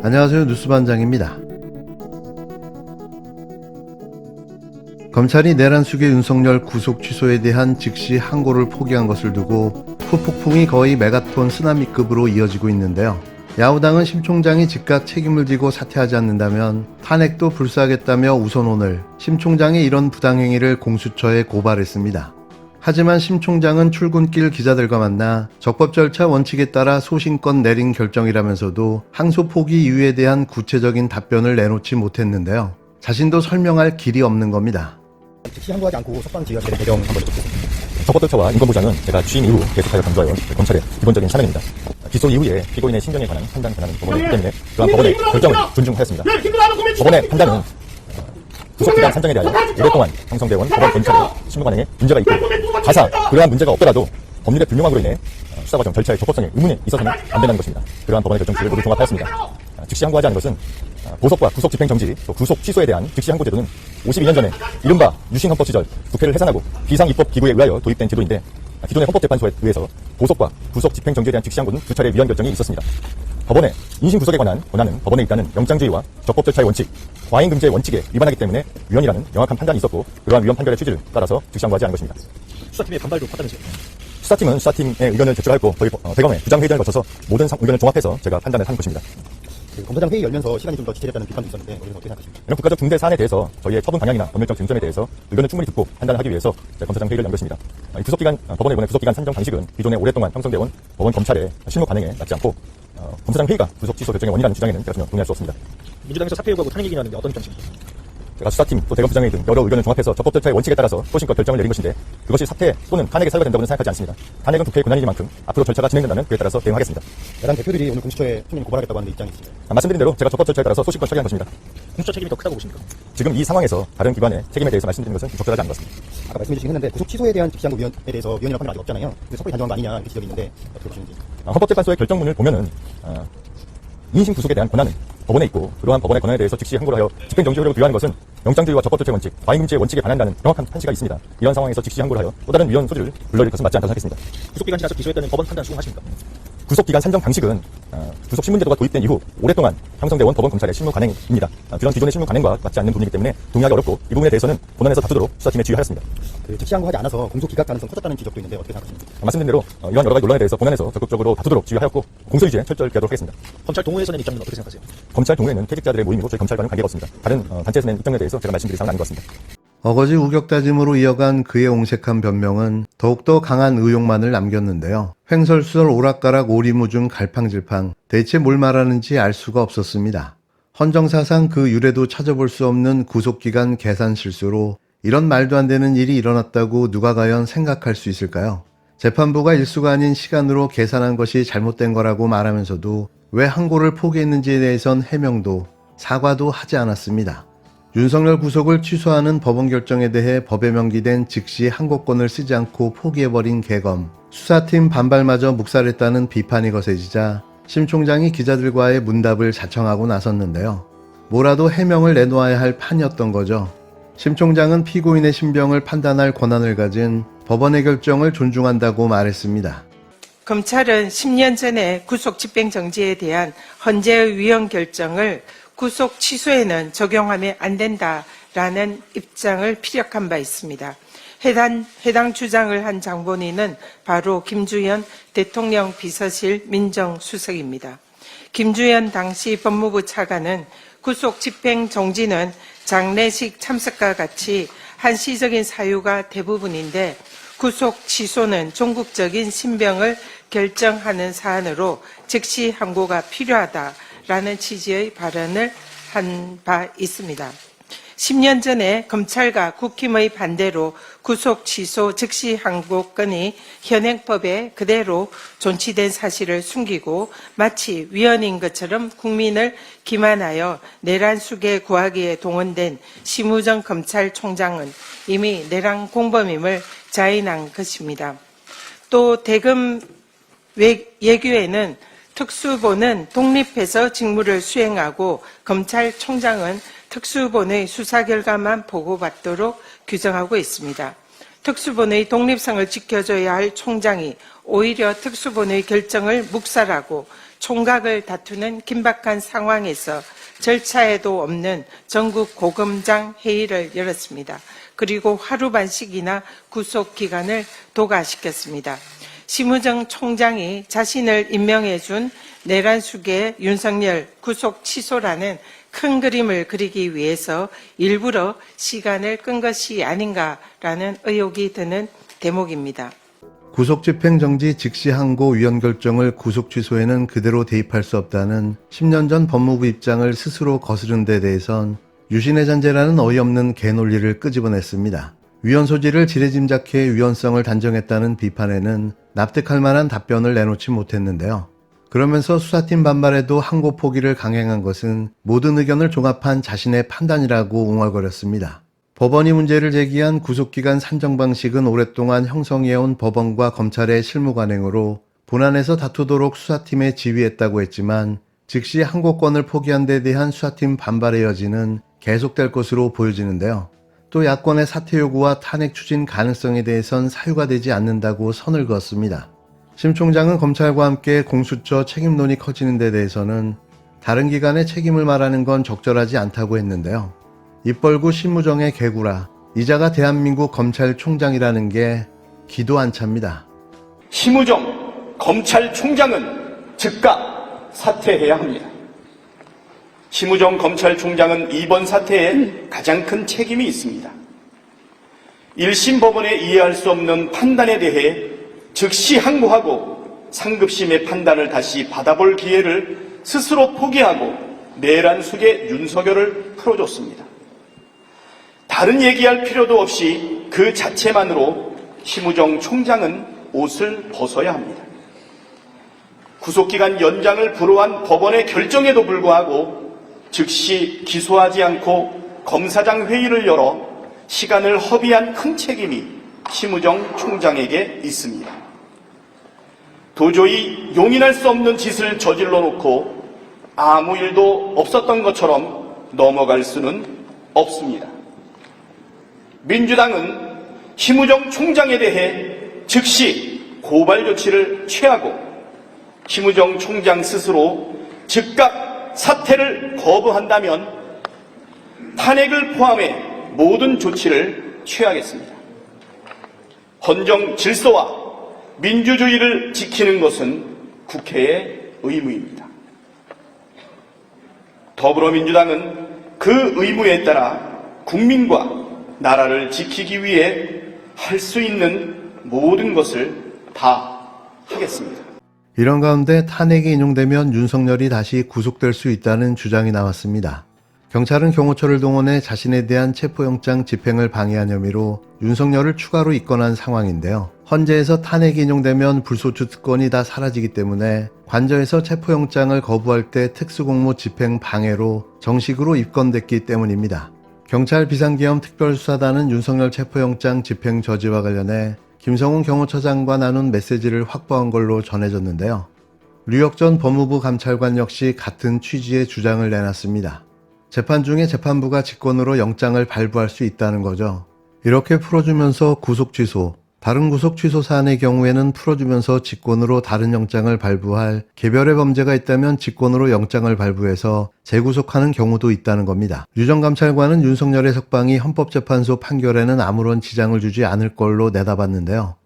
안녕하세요. 뉴스반장입니다. 검찰이 내란숙의 윤석열 구속 취소에 대한 즉시 항고를 포기한 것을 두고 후폭풍이 거의 메가톤 쓰나미급으로 이어지고 있는데요. 야후당은 심 총장이 즉각 책임을 지고 사퇴하지 않는다면 탄핵도 불사하겠다며 우선 오늘 심 총장의 이런 부당행위를 공수처에 고발했습니다. 하지만 심 총장은 출근길 기자들과 만나 적법 절차 원칙에 따라 소신껏 내린 결정이라면서도 항소 포기 이유에 대한 구체적인 답변을 내놓지 못했는데요. 자신도 설명할 길이 없는 겁니다. 즉시 항고하지 않고 석방 지휘하게 된 배경 한번 여쭙겠습니다. 적법 절차와 인권보장은 제가 취임 이후 계속하여 강조하여 검찰의 기본적인 사명입니다. 기소 이후에 피고인의 신변에 관한 판단 권한은 법원에 있기 때문에 그러한 법원의 결정을 존중하였습니다. 법원의 판단은 구속기간 산정에 대하여 오랫동안 형성되어온 법원 검찰의 실무 관행에 문제가 있고 가사 그러한 문제가 없더라도 법률의 불명확으로 인해 수사 과정 절차의 적법성에 의문이 있어서는 안 된다는 것입니다. 그러한 법원의 결정치를 모두 종합하였습니다. 즉시 항고하지 않은 것은 보석과 구속 집행정지, 또 구속 취소에 대한 즉시 항고 제도는 52년 전에 이른바 유신헌법 시절 국회를 해산하고 비상입법기구에 의하여 도입된 제도인데 기존의 헌법재판소에 의해서 보석과 구속 집행정지에 대한 즉시 항고는 두 차례 위헌 결정이 있었습니다. 법원의 인신구속에 관한 권한은 법원에 있다는 영장주의와 적법 절차의 원칙, 과잉금지의 원칙에 위반하기 때문에 위헌이라는 명확한 판단이 있었고 그러한 위헌 판결의 취지를 따라서 즉시 항고하지 않은 것입니다. 수사팀의 반발도 컸다면서요? 수사팀은 수사팀의 의견을 제출하였고 저희 대검의 부장회의를 거쳐서 모든 의견을 종합해서 제가 판단을 한 것입니다. 검사장 회의 열면서 시간이 좀 더 지체됐다는 비판도 있었는데 여기서 어떻게 생각하십니까? 이런 국가적 중대 사안에 대해서 저희의 처분 방향이나 법률적 쟁점에 대해서 의견을 충분히 듣고 판단을 하기 위해서 검사장 회의를 연 것입니다. 구속기간, 법원의 이번에 구속기간 산정 방식은 기존에 오랫동안 형성되어온 법원 검찰의 실무 관행에 맞지 않고 검사장 회의가 구속 취소 결정의 원인이라는 주장에는 제가 전혀 동의할 수 없습니다. 민주당에서 사퇴 요구하고 탄핵 얘기 나왔는데 어떤 입장이십니까? 제가 수사팀 또 대검 부장회의 등 여러 의견을 종합해서 적법 절차의 원칙에 따라서 소신껏 결정을 내린 것인데 그것이 사퇴 또는 탄핵에 사유가 된다고는 생각하지 않습니다. 탄핵은 국회의 권한이니만큼 앞으로 절차가 진행된다면 그에 따라서 대응하겠습니다. 야당 대표들이 오늘 공수처에 총리를 고발하겠다고 하는 입장이 있습니다. 말씀드린 대로 제가 적법 절차에 따라서 소신껏 처리한 것입니다. 공수처 책임이 더 크다고 보십니까? 지금 이 상황에서 다른 기관의 책임에 대해서 말씀드리는 것은 적절하지 않은 것 같습니다. 아까 말씀해 주시긴 했는데 구속 취소에 대한 즉시 항고 위원에 대해서 위원이라고 판결 아직 없잖아요. 근데 섣불리 단정한 거 아니냐 이렇게 지적이 있는데 어떻게 보시는지. 헌법재판소의 결정문을 보면은 인신 구속에 대한 권한은 법원에 있고 그러한 법원의 권한에 대해서 즉시 항고를 하여 집행정지 효력을 부여하는 것은 영장주의와 적법절차의 원칙, 과잉금지의 원칙에 반한다는 명확한 판시가 있습니다. 이런 상황에서 즉시 항고를 하여 또 다른 위헌 소지를 불러일으킬 것은 맞지 않다고 생각했습니다. 구속기간 지나서 기소했다는 법원 판단 수긍하십니까? 구속기간 산정 방식은 구속 신문제도가 도입된 이후 오랫동안 형성되어온 법원 검찰의 실무 관행입니다. 그런 기존의 실무 관행과 맞지 않는 부분이기 때문에 동의하기 어렵고 이 부분에 대해서는 본원에서 다투도록 수사팀에 지휘하였습니다. 즉시 항고하지 않아서 공소 기각 가능성 커졌다는 지적도 있는데 어떻게 생각하십니까? 말씀드린 대로 이러한 여러 가지 논란에 대해서 본원에서 적극적으로 다투도록 지휘하였고 공소 유지에 철저히 기하도록 하겠습니다. 검찰 동호회에서 낸 입장은 어떻게 생각하세요? 검찰 동호회는 퇴직자들의 모임이고 저희 검찰과는 관계가 없습니다. 다른 단체에서 낸 입장에 대해서 제가 말씀드릴 사항은 아닌 것 같습니다. 어거지 우격다짐으로 이어간 그의 옹색한 변명은 더욱더 강한 의혹만을 남겼는데요. 횡설수설 오락가락 오리무중 갈팡질팡 대체 뭘 말하는지 알 수가 없었습니다. 헌정사상 그 유래도 찾아볼 수 없는 구속기간 계산 실수로 이런 말도 안 되는 일이 일어났다고 누가 과연 생각할 수 있을까요? 재판부가 일수가 아닌 시간으로 계산한 것이 잘못된 거라고 말하면서도 왜 항고를 포기했는지에 대해선 해명도 사과도 하지 않았습니다. 윤석열 구속을 취소하는 법원 결정에 대해 법에 명기된 즉시 항고권을 쓰지 않고 포기해버린 개검. 수사팀 반발마저 묵살했다는 비판이 거세지자 심 총장이 기자들과의 문답을 자청하고 나섰는데요. 뭐라도 해명을 내놓아야 할 판이었던 거죠. 심 총장은 피고인의 신병을 판단할 권한을 가진 법원의 결정을 존중한다고 말했습니다. 검찰은 10년 전에 구속 집행정지에 대한 헌재의 위헌 결정을 구속 취소에는 적용하면 안 된다라는 입장을 피력한 바 있습니다. 해당 주장을 한 장본인은 바로 김주현 대통령 비서실 민정수석입니다. 김주현 당시 법무부 차관은 구속 집행 정지는 장례식 참석과 같이 한시적인 사유가 대부분인데 구속 취소는 종국적인 신병을 결정하는 사안으로 즉시 항고가 필요하다라는 취지의 발언을 한 바 있습니다. 10년 전에 검찰과 국힘의 반대로 구속 취소 즉시 항고권이 현행법에 그대로 존치된 사실을 숨기고 마치 위헌인 것처럼 국민을 기만하여 내란 수계 구하기에 동원된 심우정 검찰총장은 이미 내란 공범임을 자인한 것입니다. 또 대검 예규에는 특수본은 독립해서 직무를 수행하고 검찰총장은 특수본의 수사 결과만 보고받도록 규정하고 있습니다. 특수본의 독립성을 지켜줘야 할 총장이 오히려 특수본의 결정을 묵살하고 총각을 다투는 긴박한 상황에서 절차에도 없는 전국 고검장 회의를 열었습니다. 그리고 하루 반씩이나 구속 기간을 도과시켰습니다. 심우정 총장이 자신을 임명해 준 내란숙의 윤석열 구속 취소라는 큰 그림을 그리기 위해서 일부러 시간을 끈 것이 아닌가라는 의혹이 드는 대목입니다. 구속집행정지 즉시 항고 위헌 결정을 구속 취소에는 그대로 대입할 수 없다는 10년 전 법무부 입장을 스스로 거스른 데 대해선 유신의 잔재라는 어이없는 개논리를 끄집어냈습니다. 위헌 소지를 지레짐작해 위헌성을 단정했다는 비판에는 납득할 만한 답변을 내놓지 못했는데요. 그러면서 수사팀 반발에도 항고 포기를 강행한 것은 모든 의견을 종합한 자신의 판단이라고 웅얼거렸습니다. 법원이 문제를 제기한 구속기간 산정 방식은 오랫동안 형성해온 법원과 검찰의 실무관행으로 본안에서 다투도록 수사팀에 지휘했다고 했지만 즉시 항고권을 포기한 데 대한 수사팀 반발의 여지는 계속될 것으로 보여지는데요. 또 야권의 사퇴 요구와 탄핵 추진 가능성에 대해선 사유가 되지 않는다고 선을 그었습니다. 심 총장은 검찰과 함께 공수처 책임론이 커지는 데 대해서는 다른 기관의 책임을 말하는 건 적절하지 않다고 했는데요. 입 벌고 심무정의 개구라, 이자가 대한민국 검찰총장이라는 게 기도 안 찹니다. 심우정 검찰총장은 즉각 사퇴해야 합니다. 심우정 검찰총장은 이번 사태에 가장 큰 책임이 있습니다. 1심 법원의 이해할 수 없는 판단에 대해 즉시 항고하고 상급심의 판단을 다시 받아볼 기회를 스스로 포기하고 내란숙의 윤석열을 풀어줬습니다. 다른 얘기할 필요도 없이 그 자체만으로 심우정 총장은 옷을 벗어야 합니다. 구속기간 연장을 불허한 법원의 결정에도 불구하고 즉시 기소하지 않고 검사장 회의를 열어 시간을 허비한 큰 책임이 심우정 총장에게 있습니다. 도저히 용인할 수 없는 짓을 저질러 놓고 아무 일도 없었던 것처럼 넘어갈 수는 없습니다. 민주당은 심우정 총장에 대해 즉시 고발 조치를 취하고 심우정 총장 스스로 즉각 사퇴를 거부한다면 탄핵을 포함해 모든 조치를 취하겠습니다. 헌정 질서와 민주주의를 지키는 것은 국회의 의무입니다. 더불어민주당은 그 의무에 따라 국민과 나라를 지키기 위해 할 수 있는 모든 것을 다 하겠습니다. 이런 가운데 탄핵이 인용되면 윤석열이 다시 구속될 수 있다는 주장이 나왔습니다. 경찰은 경호처를 동원해 자신에 대한 체포영장 집행을 방해한 혐의로 윤석열을 추가로 입건한 상황인데요. 헌재에서 탄핵이 인용되면 불소추 특권이 다 사라지기 때문에 관저에서 체포영장을 거부할 때 특수공모 집행 방해로 정식으로 입건됐기 때문입니다. 경찰 비상계엄 특별수사단은 윤석열 체포영장 집행 저지와 관련해 김성훈 경호처장과 나눈 메시지를 확보한 걸로 전해졌는데요. 류혁 전 법무부 감찰관 역시 같은 취지의 주장을 내놨습니다. 재판 중에 재판부가 직권으로 영장을 발부할 수 있다는 거죠. 이렇게 풀어주면서 구속 취소, 다른 구속 취소 사안의 경우에는 풀어주면서 직권으로 다른 영장을 발부할 개별의 범죄가 있다면 직권으로 영장을 발부해서 재구속하는 경우도 있다는 겁니다. 류 전 감찰관은 윤석열의 석방이 헌법재판소 판결에는 아무런 지장을 주지 않을 걸로 내다봤는데요.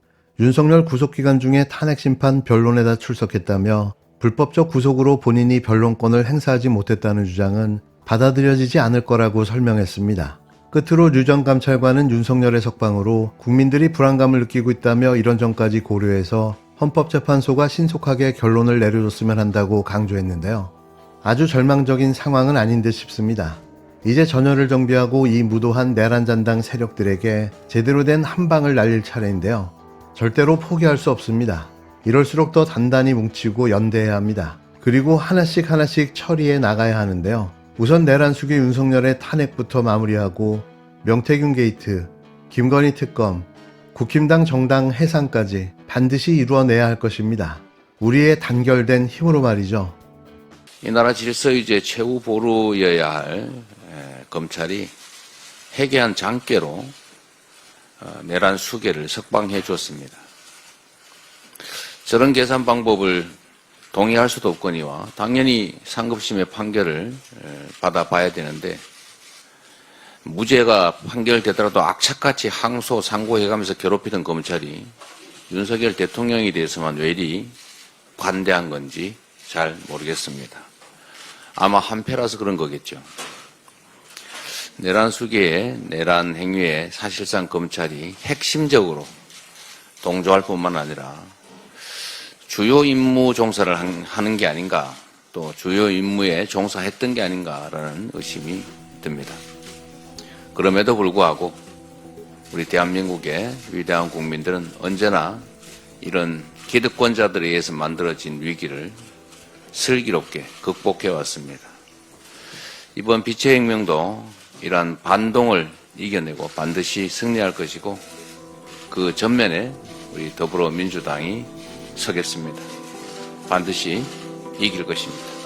윤석열 구속기간 중에 탄핵심판 변론에다 출석했다며 불법적 구속으로 본인이 변론권을 행사하지 못했다는 주장은 받아들여지지 않을 거라고 설명했습니다. 끝으로 류 전 감찰관은 윤석열의 석방으로 국민들이 불안감을 느끼고 있다며 이런 점까지 고려해서 헌법재판소가 신속하게 결론을 내려줬으면 한다고 강조했는데요. 아주 절망적인 상황은 아닌 듯 싶습니다. 이제 전열을 정비하고 이 무도한 내란잔당 세력들에게 제대로 된 한방을 날릴 차례인데요. 절대로 포기할 수 없습니다. 이럴수록 더 단단히 뭉치고 연대해야 합니다. 그리고 하나씩 처리해 나가야 하는데요. 우선 내란숙의 윤석열의 탄핵부터 마무리하고 명태균 게이트, 김건희 특검, 국힘당 정당 해산까지 반드시 이루어내야 할 것입니다. 우리의 단결된 힘으로 말이죠. 이 나라 질서유지의 최후 보루여야 할 검찰이 해괴한 장깨로 내란 수괴를 석방해 줬습니다. 저런 계산 방법을 동의할 수도 없거니와 당연히 상급심의 판결을 받아봐야 되는데 무죄가 판결되더라도 악착같이 항소, 상고해가면서 괴롭히던 검찰이 윤석열 대통령에 대해서만 왜 이리 관대한 건지 잘 모르겠습니다. 아마 한패라서 그런 거겠죠. 내란 수계의 내란 행위에 사실상 검찰이 핵심적으로 동조할 뿐만 아니라 주요 임무 종사를 하는 게 아닌가, 또 주요 임무에 종사했던 게 아닌가라는 의심이 듭니다. 그럼에도 불구하고 우리 대한민국의 위대한 국민들은 언제나 이런 기득권자들에 의해서 만들어진 위기를 슬기롭게 극복해 왔습니다. 이번 빛의 혁명도 이러한 반동을 이겨내고 반드시 승리할 것이고 그 전면에 우리 더불어민주당이 서겠습니다. 반드시 이길 것입니다.